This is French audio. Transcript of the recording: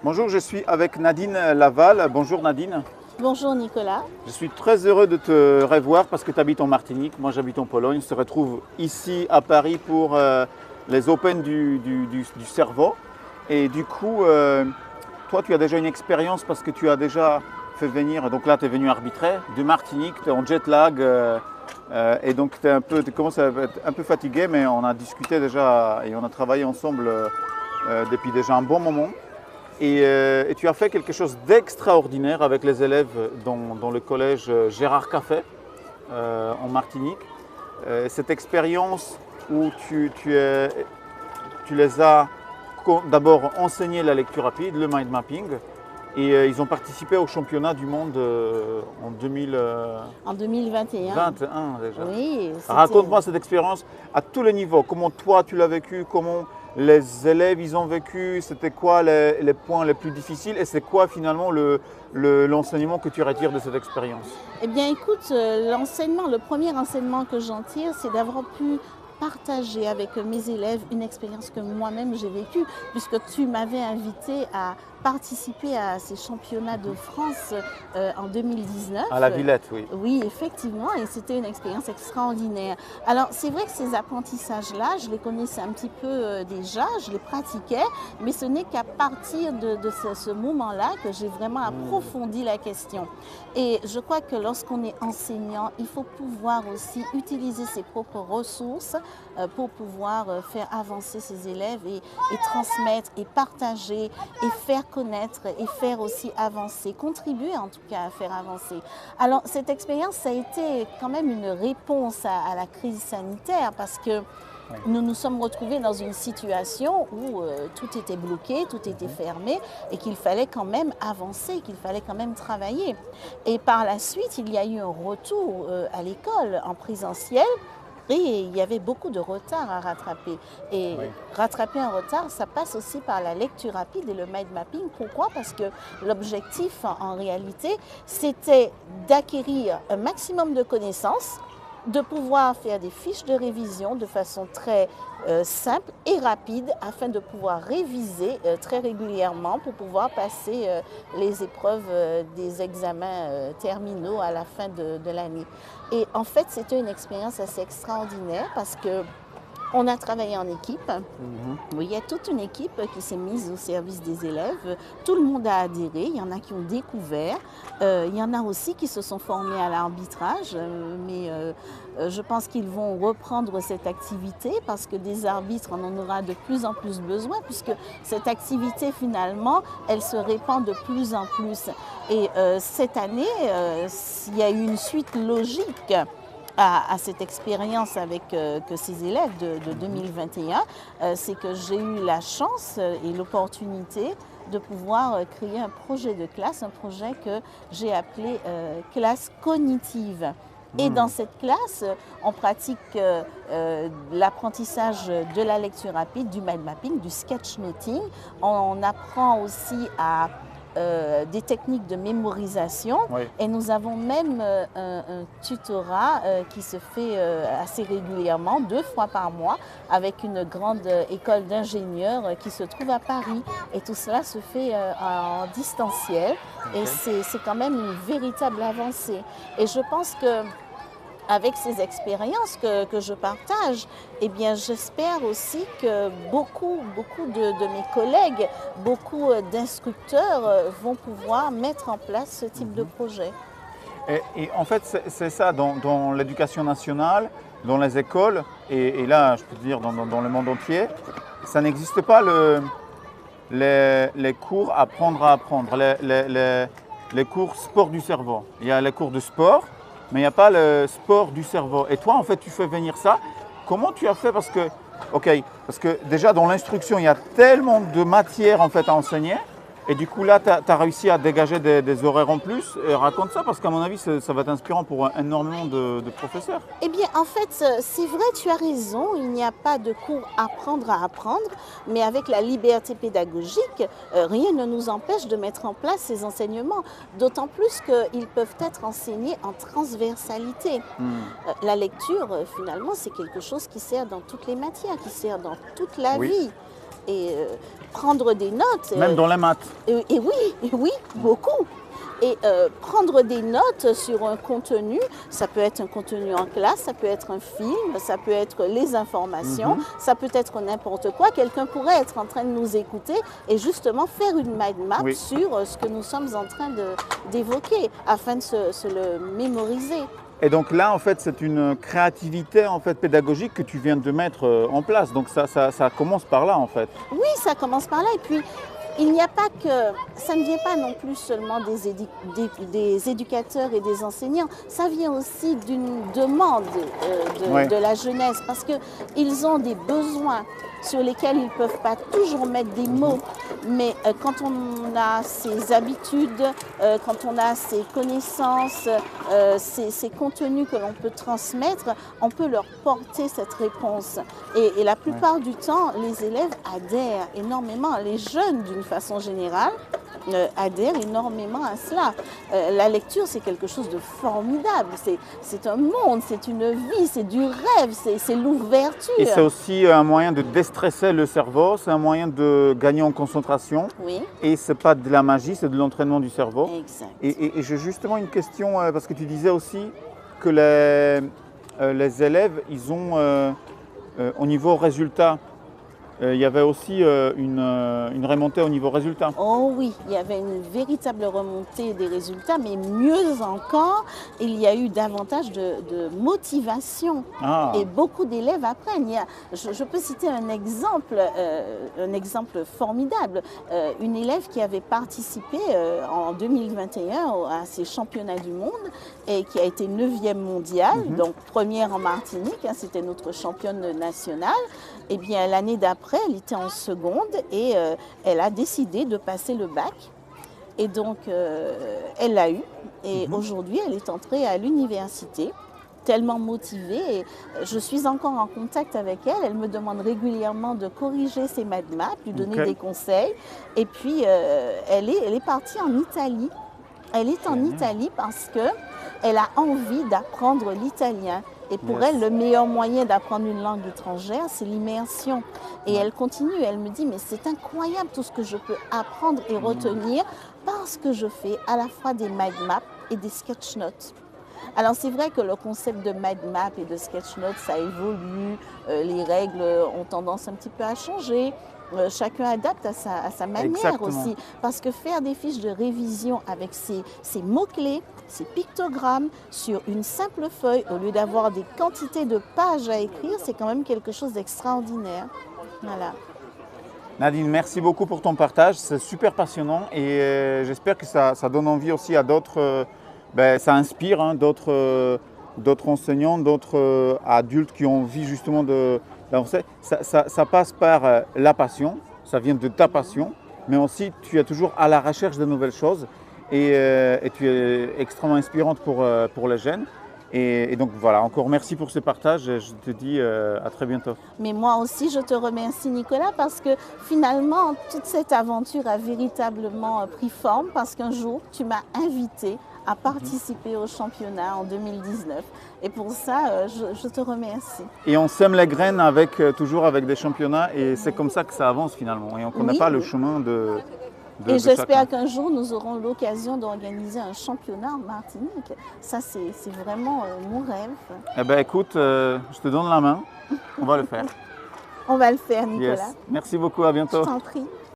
Bonjour, je suis avec Nadine Laval. Bonjour Nadine. Bonjour Nicolas. Je suis très heureux de te revoir parce que tu habites en Martinique, moi j'habite en Pologne. On se retrouve ici à Paris pour les Open du Cerveau. Et du coup, toi tu as déjà une expérience parce que tu as déjà fait venir, donc là tu es venu arbitrer de Martinique, tu es en jet lag et donc tu commences à être un peu fatigué, mais on a discuté déjà et on a travaillé ensemble depuis déjà un bon moment. Et tu as fait quelque chose d'extraordinaire avec les élèves dans le collège Gérard Caffé en Martinique. Cette expérience où tu les as d'abord enseigné la lecture rapide, le mind mapping, et ils ont participé au championnat du monde en 2021. 21 déjà. Oui. Raconte-moi cette expérience à tous les niveaux. Comment toi tu l'as vécu, comment les élèves ils ont vécu, c'était quoi les points les plus difficiles et c'est quoi finalement l'enseignement que tu retires de cette expérience? Eh bien écoute, le premier enseignement que j'en tire, c'est d'avoir pu partager avec mes élèves une expérience que moi-même j'ai vécue, puisque tu m'avais invité à participer à ces championnats de France en 2019. À la Villette, oui. Oui, effectivement, et c'était une expérience extraordinaire. Alors, c'est vrai que ces apprentissages-là, je les connaissais un petit peu déjà, je les pratiquais, mais ce n'est qu'à partir de ce moment-là que j'ai vraiment approfondi la question. Et je crois que lorsqu'on est enseignant, il faut pouvoir aussi utiliser ses propres ressources pour pouvoir faire avancer ses élèves et transmettre et partager et faire connaître et faire aussi avancer, contribuer en tout cas à faire avancer. Alors cette expérience, ça a été quand même une réponse à la crise sanitaire parce que nous nous sommes retrouvés dans une situation où tout était bloqué, tout était fermé et qu'il fallait quand même avancer, qu'il fallait quand même travailler. Et par la suite, il y a eu un retour à l'école en présentiel. Et il y avait beaucoup de retard à rattraper. Et rattraper un retard, ça passe aussi par la lecture rapide et le mind mapping. Pourquoi? Parce que l'objectif, en réalité, c'était d'acquérir un maximum de connaissances, de pouvoir faire des fiches de révision de façon très simple et rapide afin de pouvoir réviser très régulièrement pour pouvoir passer les épreuves des examens terminaux à la fin de l'année. Et en fait, c'était une expérience assez extraordinaire parce que on a travaillé en équipe. Oui, il y a toute une équipe qui s'est mise au service des élèves. Tout le monde a adhéré. Il y en a qui ont découvert. Il y en a aussi qui se sont formés à l'arbitrage. Mais je pense qu'ils vont reprendre cette activité parce que des arbitres, on en aura de plus en plus besoin puisque cette activité, finalement, elle se répand de plus en plus. Et cette année, il y a eu une suite logique à cette expérience avec ces élèves de 2021, c'est que j'ai eu la chance et l'opportunité de pouvoir créer un projet de classe, un projet que j'ai appelé classe cognitive. Et dans cette classe, on pratique l'apprentissage de la lecture rapide, du mind mapping, du sketchnoting. On apprend aussi à des techniques de mémorisation et nous avons même un tutorat qui se fait assez régulièrement, 2 fois par mois, avec une grande école d'ingénieurs qui se trouve à Paris. Et tout cela se fait en distanciel et c'est quand même une véritable avancée. Et je pense que avec ces expériences que je partage, eh bien, j'espère aussi que beaucoup de mes collègues, beaucoup d'instructeurs vont pouvoir mettre en place ce type de projet. Et en fait, c'est ça, dans l'éducation nationale, dans les écoles, et là, je peux te dire, dans le monde entier, ça n'existe pas les cours apprendre à apprendre, les cours sport du cerveau. Il y a les cours de sport, mais il n'y a pas le sport du cerveau. Et toi, en fait, tu fais venir ça. Comment tu as fait? Parce que déjà, dans l'instruction, il y a tellement de matière en fait, à enseigner. Et du coup, là, tu as réussi à dégager des horaires en plus. Et raconte ça, parce qu'à mon avis, ça va être inspirant pour énormément de professeurs. Eh bien, en fait, c'est vrai, tu as raison. Il n'y a pas de cours apprendre à apprendre. Mais avec la liberté pédagogique, rien ne nous empêche de mettre en place ces enseignements. D'autant plus qu'ils peuvent être enseignés en transversalité. La lecture, finalement, c'est quelque chose qui sert dans toutes les matières, qui sert dans toute la vie. prendre des notes. Même dans les maths. Et oui, beaucoup. Et prendre des notes sur un contenu, ça peut être un contenu en classe, ça peut être un film, ça peut être les informations, ça peut être n'importe quoi. Quelqu'un pourrait être en train de nous écouter et justement faire une mind map sur ce que nous sommes en train d'évoquer afin de se le mémoriser. Et donc là, en fait, c'est une créativité en fait, pédagogique que tu viens de mettre en place. Donc ça commence par là, en fait. Oui, ça commence par là. Et puis, il n'y a pas que, ça ne vient pas non plus seulement des éducateurs et des enseignants, ça vient aussi d'une demande de la jeunesse parce qu'ils ont des besoins sur lesquels ils ne peuvent pas toujours mettre des mots. Mais quand on a ses habitudes, quand on a ses connaissances, ces contenus que l'on peut transmettre, on peut leur porter cette réponse. Et la plupart du temps, les élèves adhèrent énormément, les jeunes d'une façon générale, adhèrent énormément à cela. La lecture, c'est quelque chose de formidable. C'est un monde, c'est une vie, c'est du rêve, c'est l'ouverture. Et c'est aussi un moyen de déstresser le cerveau, c'est un moyen de gagner en concentration. Oui. Et ce n'est pas de la magie, c'est de l'entraînement du cerveau. Exact. Et j'ai justement une question, parce que tu disais aussi que les élèves, ils ont, au niveau résultat, il y avait aussi une remontée au niveau résultat. Oh oui, il y avait une véritable remontée des résultats, mais mieux encore, il y a eu davantage de motivation. Et beaucoup d'élèves apprennent. Je peux citer un exemple formidable. Une élève qui avait participé en 2021 à ces championnats du monde et qui a été 9e mondiale, donc première en Martinique, hein, c'était notre championne nationale. Eh bien, l'année d'après, elle était en seconde et elle a décidé de passer le bac. Et donc, elle l'a eu. Et aujourd'hui, elle est entrée à l'université, tellement motivée. Et je suis encore en contact avec elle. Elle me demande régulièrement de corriger ses mind maps, lui donner des conseils. Et puis, elle est partie en Italie. Elle est en Italie parce qu'elle a envie d'apprendre l'italien. Et pour elle, le meilleur moyen d'apprendre une langue étrangère, c'est l'immersion. Et elle continue, elle me dit, mais c'est incroyable tout ce que je peux apprendre et retenir parce que je fais à la fois des mind maps et des sketch notes. Alors c'est vrai que le concept de mind map et de sketch notes, ça évolue, les règles ont tendance un petit peu à changer. Chacun adapte à sa manière aussi. Parce que faire des fiches de révision avec ces mots-clés, ces pictogrammes sur une simple feuille, au lieu d'avoir des quantités de pages à écrire, c'est quand même quelque chose d'extraordinaire. Voilà. Nadine, merci beaucoup pour ton partage. C'est super passionnant et j'espère que ça donne envie aussi à d'autres, ça inspire hein, d'autres enseignants, d'autres adultes qui ont envie justement de... Ça passe par la passion, ça vient de ta passion, mais aussi tu es toujours à la recherche de nouvelles choses et tu es extrêmement inspirante pour les jeunes. Et donc voilà, encore merci pour ce partage et je te dis à très bientôt. Mais moi aussi je te remercie Nicolas parce que finalement toute cette aventure a véritablement pris forme parce qu'un jour tu m'as invité à participer au championnat en 2019. Et pour ça, je te remercie. Et on sème les graines toujours avec des championnats et c'est comme ça que ça avance finalement. Et on ne connaît pas le chemin de et j'espère qu'un jour, nous aurons l'occasion d'organiser un championnat en Martinique. Ça, c'est vraiment mon rêve. Eh bien, écoute, je te donne la main. On va le faire. On va le faire, Nicolas. Yes. Merci beaucoup, à bientôt. Je t'en prie.